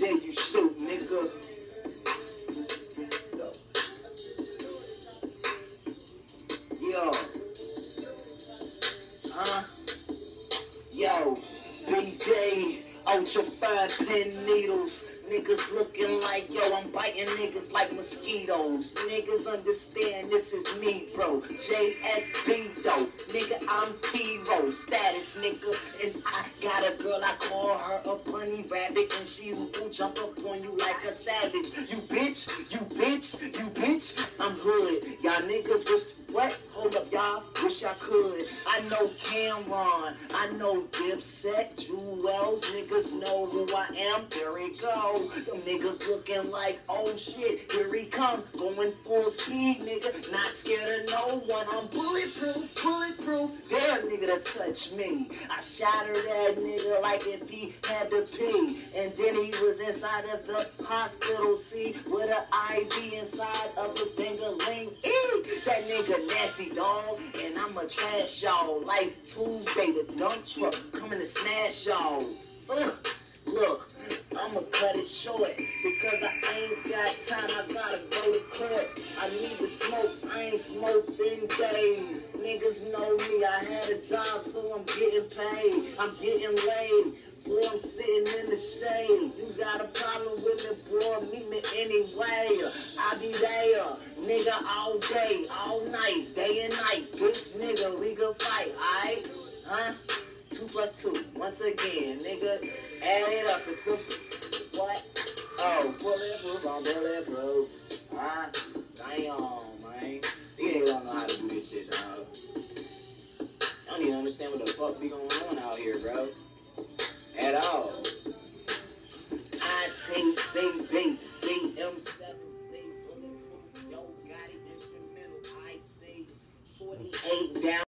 dare you shoot, nigga? Yo. Yo, B-Day, ultra fine pen needles. Niggas looking like, yo, I'm biting niggas like mosquitoes. Niggas understand this is me, bro. JSB, though. Nigga, I'm hero status, nigga. And I got a girl, I call her a bunny rabbit. And she will jump up on you like a savage. You bitch, you bitch, you bitch. I'm hood. Y'all niggas wish, what? Hold up, y'all. Wish y'all could. I know Cameron. I know Dipset, Jewels. Niggas know who I am. There we go. Them niggas looking like, oh shit, here he come, going full speed, nigga, not scared of no one. I'm bulletproof, bulletproof. Dare nigga to touch me. I shattered that nigga like if he had to pee. And then he was inside of the hospital, see, with an IV inside of his ding-a-ling. That nigga nasty, dog. And I'm a trash y'all. Like Tuesday, the dump truck coming to smash y'all. Look, I'ma cut it short because I ain't got time. I gotta go to court. I need to smoke. I ain't smoked in days. Niggas know me. I had a job, so I'm getting paid. I'm getting laid. Boy, I'm sitting in the shade. You got a problem with me, boy? Meet me anyway. I be there, nigga, all day, all night, day and night. Bitch, nigga, we can fight, alright? Huh? 2 plus 2. Once again, nigga, add it up. It's simple. What? Oh, bulletproof, I'm bulletproof. Damn, man. These niggas don't know how to do this shit, dog. I don't even understand what the fuck be going on out here, bro. At all. I say, M7, say bulletproof. Yo, got it, instrumental. I say 48 down.